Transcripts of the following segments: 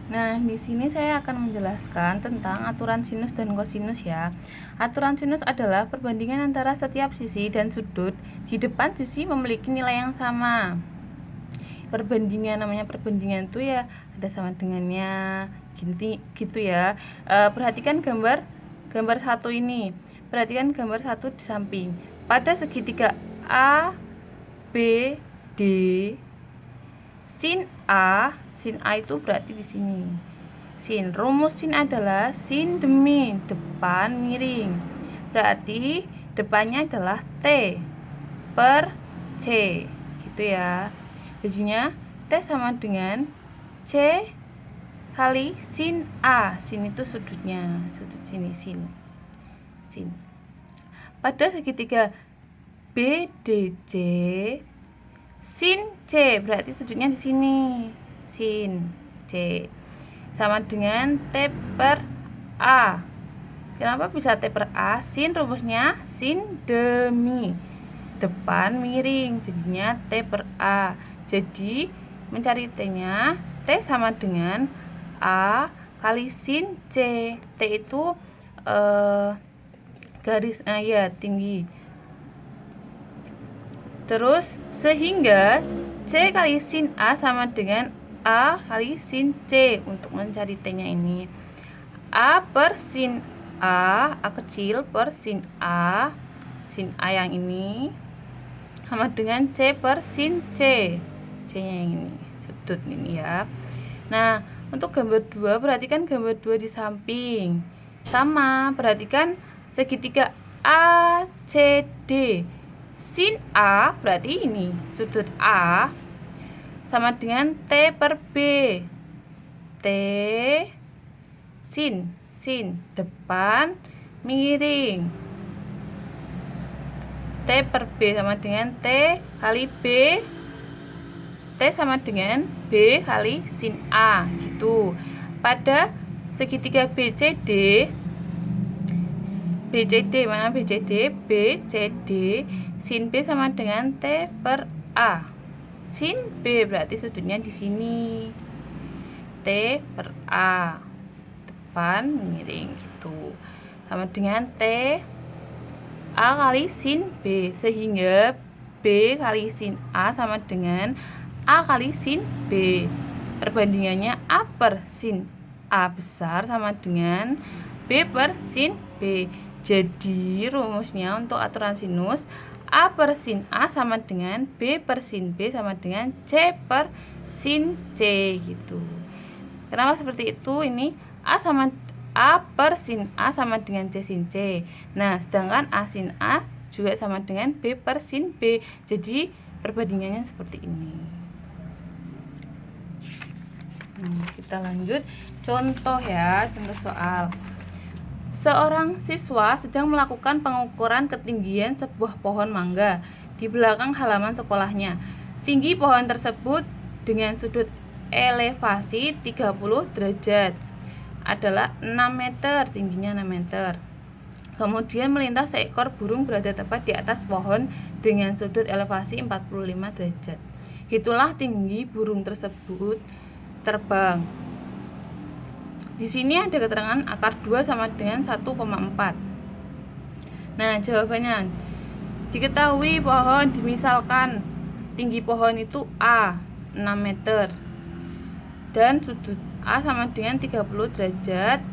Nah, di sini saya akan menjelaskan tentang aturan sinus dan kosinus ya. Aturan sinus adalah perbandingan antara setiap sisi dan sudut di depan sisi memiliki nilai yang sama. Perbandingan, namanya perbandingan itu ya ada sama dengannya gitu ya. Perhatikan gambar satu ini. Perhatikan gambar satu di samping. Pada segitiga A, B, D, sin A itu berarti di sini. Rumus sin adalah sin demi depan miring. Berarti depannya adalah T per C. Gitu ya. Jadinya T sama dengan C kali sin A. Sin itu sudutnya, sudut sini sin. Pada segitiga BDC, sin C berarti sudutnya di sini, sin C sama dengan T per A. Kenapa bisa T per A? Sin rumusnya sin demi depan miring, jadinya T per A. Jadi mencari T-nya, T sama dengan A kali sin C. T itu garis ya tinggi. Terus sehingga C kali sin A sama dengan A kali sin C. Untuk mencari T-nya ini, A per sin A kecil per sin A yang ini sama dengan C per sin C. C-nya yang ini, sudut ini ya. Nah, untuk gambar 2, perhatikan gambar 2 di samping. Sama, perhatikan segitiga ACD. Sin A berarti ini sudut A sama dengan T per B. T sin depan miring. T per B sama dengan T kali B. T sama dengan B kali sin A gitu. Pada segitiga BCD, mana BCD? BCD, sin B sama dengan T per A. Sin B berarti sudutnya di sini. T per A, depan miring gitu. Sama dengan T A kali sin B, sehingga B kali sin A sama dengan A kali sin B. Perbandingannya A per sin A besar sama dengan B per sin B. Jadi rumusnya untuk aturan sinus, A per sin A sama dengan B per sin B sama dengan C per sin C gitu. Kenapa seperti itu? Ini A per sin A sama dengan C sin C. Nah, sedangkan A sin A juga sama dengan B per sin B. Jadi perbandingannya seperti ini. Kita lanjut contoh ya, contoh soal. Seorang siswa sedang melakukan pengukuran ketinggian sebuah pohon mangga di belakang halaman sekolahnya. Tinggi pohon tersebut dengan sudut elevasi 30 derajat adalah 6 meter, tingginya 6 meter. Kemudian melintas seekor burung berada tepat di atas pohon dengan sudut elevasi 45 derajat. Itulah tinggi burung tersebut terbang. Di sini ada keterangan akar 2 sama dengan 1,4. Nah, jawabannya diketahui pohon, misalkan tinggi pohon itu A 6 meter dan sudut A sama dengan 30 derajat,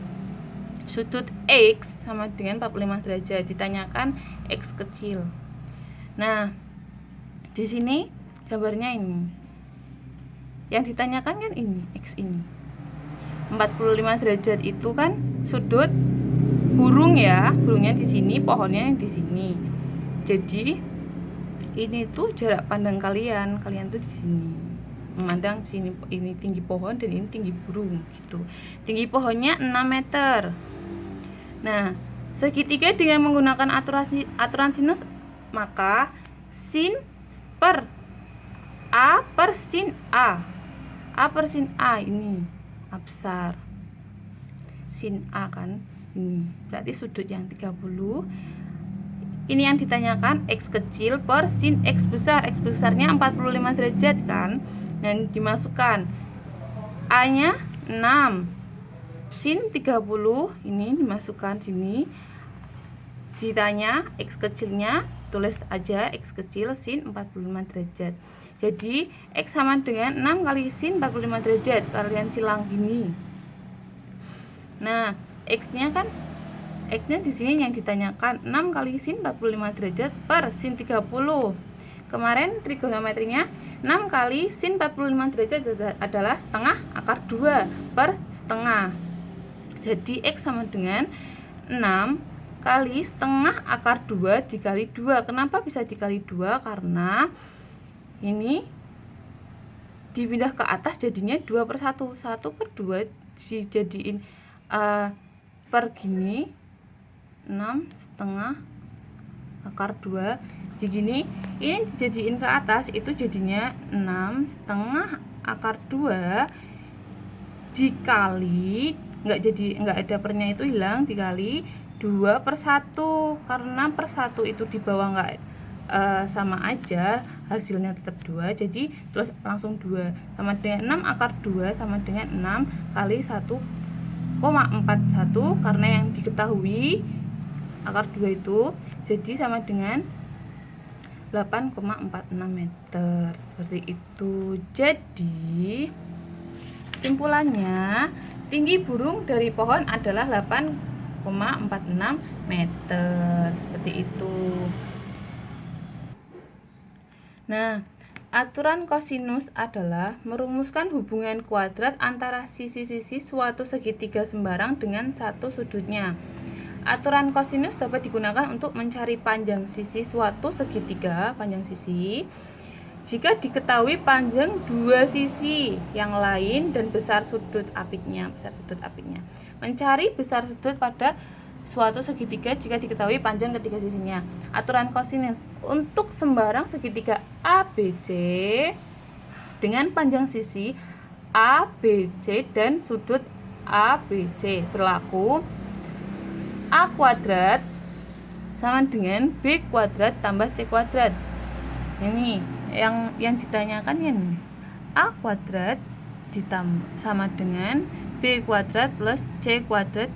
sudut X sama dengan 45 derajat. Ditanyakan X kecil. Nah, di sini gambarnya ini. Yang ditanyakan kan ini, X ini. 45 derajat itu kan sudut burung ya, burungnya di sini, pohonnya yang di sini. Jadi ini tuh jarak pandang kalian tuh di sini. Memandang sini, ini tinggi pohon dan ini tinggi burung gitu. Tinggi pohonnya 6 meter. Nah, segitiga dengan menggunakan aturan sinus, maka sin per A per sin A. A per sin A ini A besar, sin A kan ini berarti sudut yang 30. Ini yang ditanyakan X kecil per sin X besar. X besarnya 45 derajat kan, dan dimasukkan A nya 6 sin 30 ini dimasukkan sini. Ditanya X kecilnya, tulis aja X kecil sin 45 derajat. Jadi X sama dengan 6 kali sin 45 derajat. Kalian silang gini. Nah, X-nya kan X-nya di sini yang ditanyakan 6 kali sin 45 derajat per sin 30. Kemarin trigonometrinya 6 kali sin 45 derajat adalah setengah akar 2 per setengah. Jadi X sama dengan 6 kali setengah akar 2 dikali 2. Kenapa bisa dikali 2? Karena ini dipindah ke atas jadinya 2 per 1. 1 per 2 dijadiin per gini 6 setengah akar 2 di gini, ini dijadiin ke atas itu jadinya 6 setengah akar 2 dikali, nggak ada pernya itu hilang, dikali 2 per 1. Karena per 1 itu di bawah nggak sama aja, hasilnya tetap 2, jadi terus langsung 2 sama dengan 6 akar 2 sama dengan 6 kali 1,41 karena yang diketahui akar 2 itu, jadi sama dengan 8,46 meter. Seperti itu. Jadi simpulannya, tinggi burung dari pohon adalah 8,46 meter. Seperti itu. Nah, aturan kosinus adalah merumuskan hubungan kuadrat antara sisi-sisi suatu segitiga sembarang dengan satu sudutnya. Aturan kosinus dapat digunakan untuk mencari panjang sisi suatu segitiga, panjang sisi, jika diketahui panjang dua sisi yang lain dan besar sudut apitnya. Mencari besar sudut pada suatu segitiga jika diketahui panjang ketiga sisinya. Aturan kosinus untuk sembarang segitiga ABC dengan panjang sisi ABC dan sudut ABC berlaku A kuadrat sama dengan B kuadrat tambah C kuadrat. Ini yang ditanyakan ini. A kuadrat sama dengan B kuadrat plus C kuadrat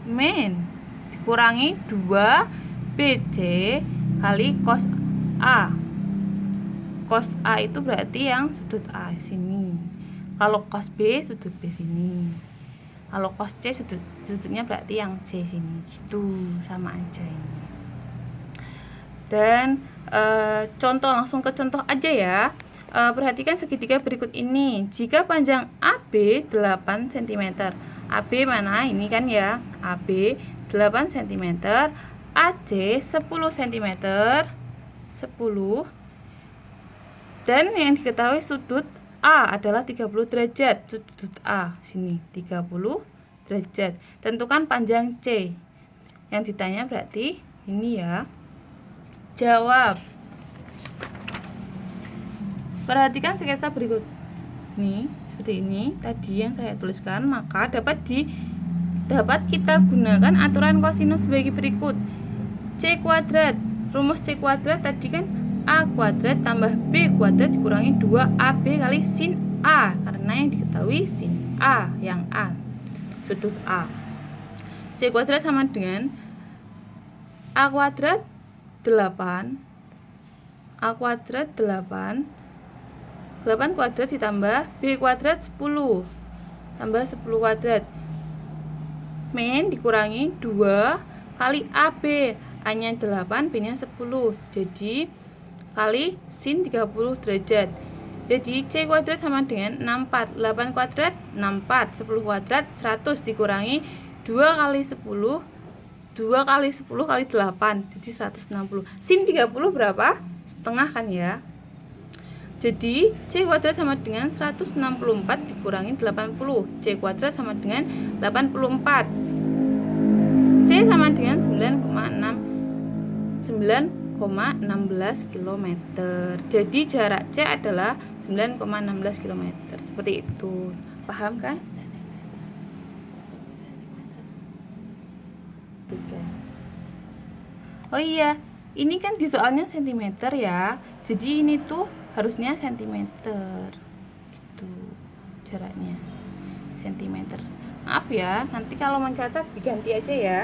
min dikurangi 2BC kali cos A. Cos A itu berarti yang sudut A sini. Kalau cos B sudut B sini. Kalau cos C sudutnya berarti yang C sini. Gitu, sama aja ini. Dan contoh, langsung ke contoh aja ya. Perhatikan segitiga berikut ini. Jika panjang AB 8 cm. AB mana? Ini kan ya. AB 8 cm, AC 10 cm. 10. Dan yang diketahui sudut A adalah 30 derajat. Sudut A sini 30 derajat. Tentukan panjang C. Yang ditanya berarti ini ya. Jawab. Perhatikan sketsa berikut. Nih, seperti ini tadi yang saya tuliskan, maka dapat kita gunakan aturan kosinus sebagai berikut. C kuadrat. Rumus C kuadrat tadi kan A kuadrat tambah B kuadrat dikurangi 2AB kali sin A, karena yang diketahui sin A, yang A, sudut A. C kuadrat sama dengan A kuadrat 8, A kuadrat 8 kuadrat ditambah B kuadrat 10 tambah 10 kuadrat min dikurangi 2 kali AB, A nya 8, B nya 10, jadi kali sin 30 derajat. Jadi C kuadrat sama dengan 64. 8 kuadrat 64, 10 kuadrat 100 dikurangi 2 kali 10 kali 8, jadi 160. Sin 30 berapa? Setengah kan ya. Jadi C kuadrat sama dengan 164 dikurangi 80. C kuadrat sama dengan 84. C sama dengan 9,16 km. Jadi jarak C adalah 9,16 km. Seperti itu. Paham kan? Oh iya, ini kan di soalnya cm ya. Jadi ini tuh harusnya cm. Gitu jaraknya. cm. Maaf ya, nanti kalau mencatat diganti aja ya.